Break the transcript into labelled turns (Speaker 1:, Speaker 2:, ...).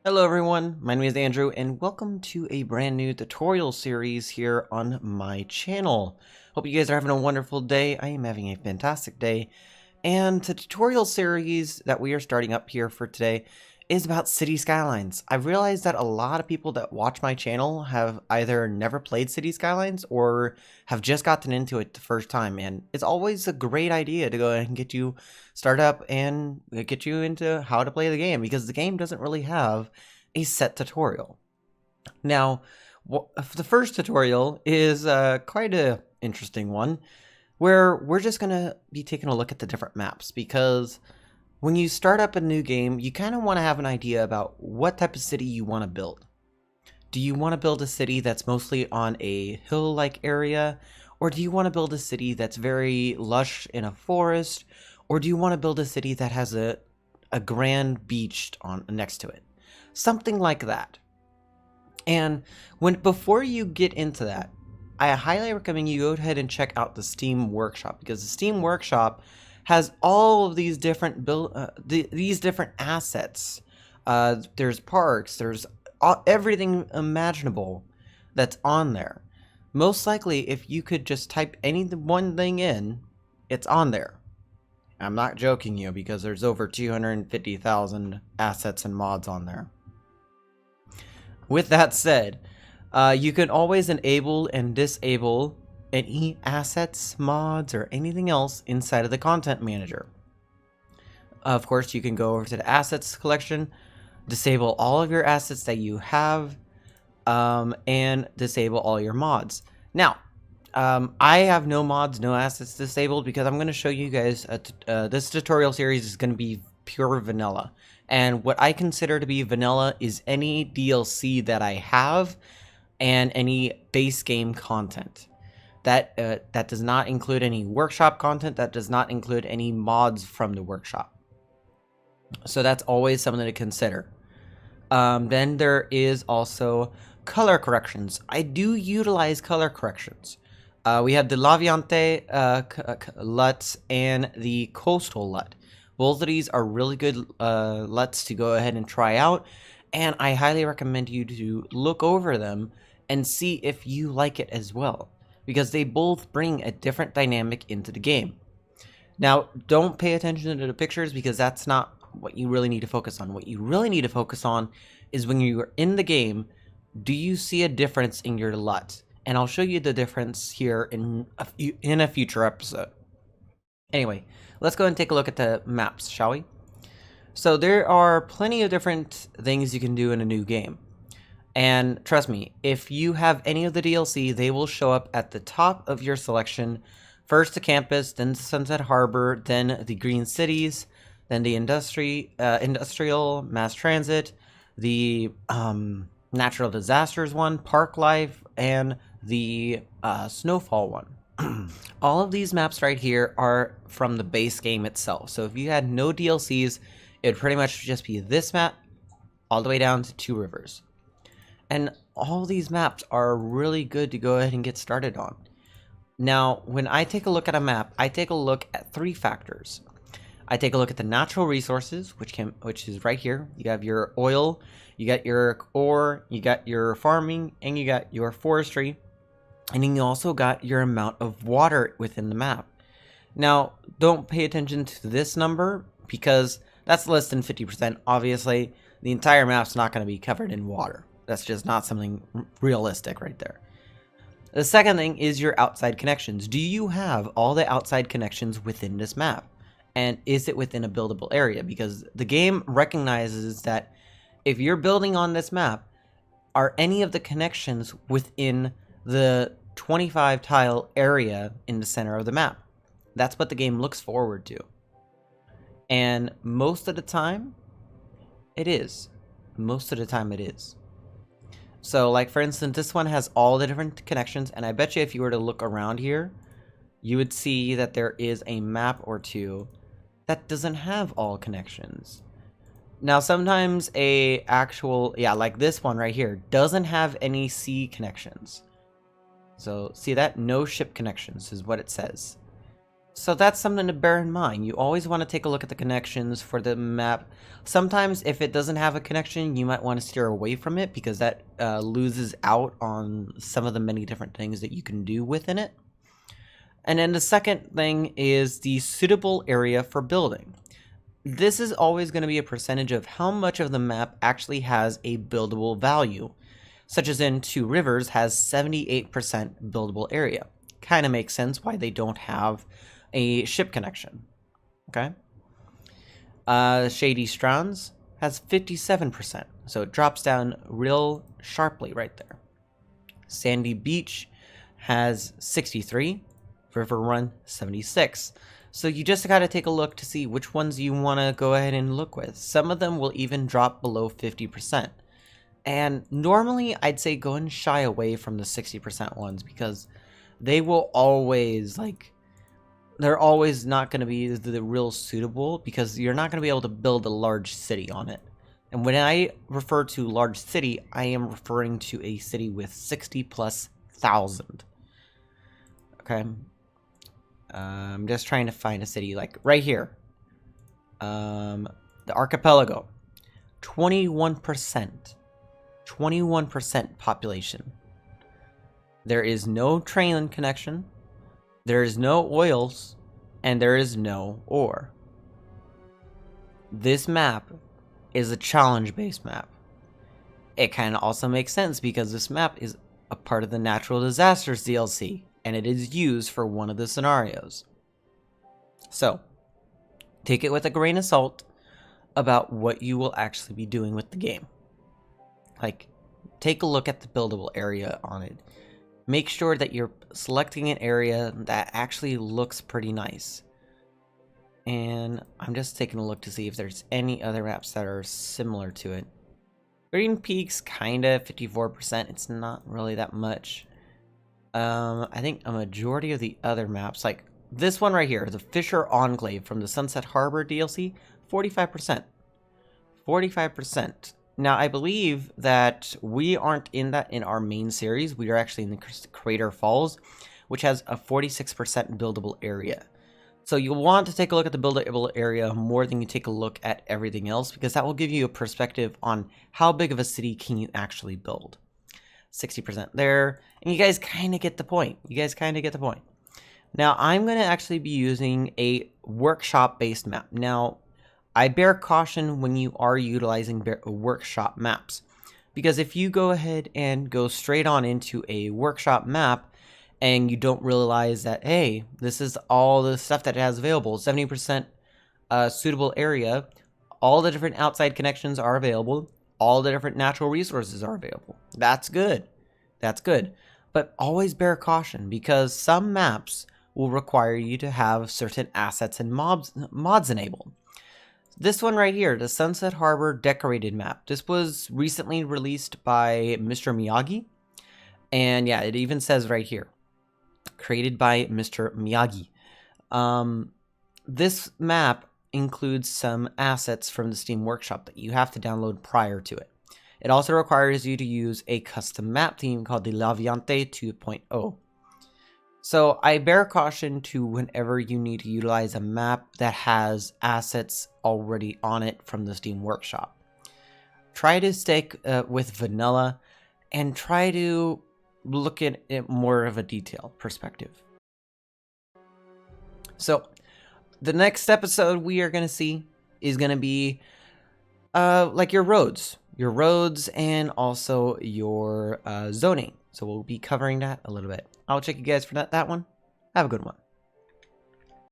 Speaker 1: Hello everyone, my name is Andrew and welcome to a brand new tutorial series here on my channel. Hope you guys are having a wonderful day. I am having a fantastic day. And the tutorial series that we are starting up here for today is about City Skylines. I realized that a lot of people that watch my channel have either never played City Skylines or have just gotten into it the first time, and it's always a great idea to go ahead and get you started up and get you into how to play the game, because the game doesn't really have a set tutorial. Now, the first tutorial is quite a interesting one, where we're just going to be taking a look at the different maps, because when you start up a new game, you kind of want to have an idea about what type of city you want to build. Do you want to build a city that's mostly on a hill-like area? Or do you want to build a city that's very lush in a forest? Or do you want to build a city that has a grand beach next to it? Something like that. And before you get into that, I highly recommend you go ahead and check out the Steam Workshop, because the Steam Workshop has all of these different these different assets. There's parks, there's everything imaginable that's on there. Most likely, if you could just type any one thing in, it's on there. I'm not joking you, because there's over 250,000 assets and mods on there. With that said, you can always enable and disable any assets, mods, or anything else inside of the content manager. Of course, you can go over to the assets collection, disable all of your assets that you have, and disable all your mods. Now, I have no mods, no assets disabled, because I'm going to show you guys, this tutorial series is going to be pure vanilla. And what I consider to be vanilla is any DLC that I have and any base game content. That does not include any workshop content, that does not include any mods from the workshop. So that's always something to consider. Then there is also color corrections. I do utilize color corrections. We have the Laviante LUTs and the Coastal LUT. Both of these are really good LUTs to go ahead and try out, and I highly recommend you to look over them and see if you like it as well, because they both bring a different dynamic into the game. Now, don't pay attention to the pictures, because that's not what you really need to focus on. What you really need to focus on is when you're in the game, do you see a difference in your LUT? And I'll show you the difference here in a future episode. Anyway, let's go and take a look at the maps, shall we? So there are plenty of different things you can do in a new game. And trust me, if you have any of the DLC, they will show up at the top of your selection. First the campus, then the Sunset Harbor, then the Green Cities, then the industrial, mass transit, the natural disasters one, park life, and the snowfall one. All of these maps right here are from the base game itself. So if you had no DLCs, it would pretty much just be this map all the way down to Two Rivers. And all these maps are really good to go ahead and get started on. Now, when I take a look at a map, I take a look at three factors. I take a look at the natural resources, which is right here. You have your oil, you got your ore, you got your farming, and you got your forestry. And then you also got your amount of water within the map. Now, don't pay attention to this number, because that's less than 50%. Obviously, the entire map's not going to be covered in water. That's just not something realistic right there. The second thing is your outside connections. Do you have all the outside connections within this map? And is it within a buildable area? Because the game recognizes that if you're building on this map, are any of the connections within the 25 tile area in the center of the map? That's what the game looks forward to. And most of the time, it is. Most of the time it is. So, like, for instance, this one has all the different connections, and I bet you if you were to look around here, you would see that there is a map or two that doesn't have all connections. Now, sometimes like this one right here, doesn't have any sea connections. So, see that? No ship connections is what it says. So that's something to bear in mind. You always want to take a look at the connections for the map. Sometimes if it doesn't have a connection, you might want to steer away from it because that loses out on some of the many different things that you can do within it. And then the second thing is the suitable area for building. This is always going to be a percentage of how much of the map actually has a buildable value, such as in Two Rivers has 78% buildable area. Kind of makes sense why they don't have a ship connection. Okay. Shady Strands has 57%, so it drops down real sharply right there. Sandy Beach has 63, River Run 76. So you just gotta take a look to see which ones you want to go ahead and look with. Some of them will even drop below 50%. And normally I'd say go and shy away from the 60% ones because they will always, like, they're always not going to be the real suitable because you're not going to be able to build a large city on it. And when I refer to large city, I am referring to a city with 60,000+. Okay. I'm just trying to find a city like right here. The archipelago, 21%. 21% population. There is no train connection. There is no oils, and there is no ore. This map is a challenge-based map. It kind of also makes sense because this map is a part of the Natural Disasters DLC, and it is used for one of the scenarios. So, take it with a grain of salt about what you will actually be doing with the game. Like, take a look at the buildable area on it. Make sure that you're selecting an area that actually looks pretty nice. And I'm just taking a look to see if there's any other maps that are similar to it. Green Peaks, kinda, 54%. It's not really that much. I think a majority of the other maps, like this one right here, the Fisher Enclave from the Sunset Harbor DLC, 45%. 45%. Now, I believe that we aren't in that in our main series. We are actually in the Crater Falls, which has a 46% buildable area. So you'll want to take a look at the buildable area more than you take a look at everything else, because that will give you a perspective on how big of a city can you actually build. 60% there, and you guys kind of get the point. Now, I'm going to actually be using a workshop-based map. Now, I bear caution when you are utilizing workshop maps, because if you go ahead and go straight on into a workshop map and you don't realize that, hey, this is all the stuff that it has available, 70% suitable area, all the different outside connections are available, all the different natural resources are available. That's good. But always bear caution, because some maps will require you to have certain assets and mods enabled. This one right here, the Sunset Harbor decorated map. This was recently released by Mr. Miyagi. And yeah, it even says right here, created by Mr. Miyagi. This map includes some assets from the Steam Workshop that you have to download prior to it. It also requires you to use a custom map theme called the Laviante 2.0. So I bear caution to whenever you need to utilize a map that has assets already on it from the Steam Workshop. Try to stick with vanilla and try to look at it more of a detailed perspective. So the next episode we are going to see is going to be like your roads and also your zoning. So we'll be covering that a little bit. I'll check you guys for that one. Have a good one.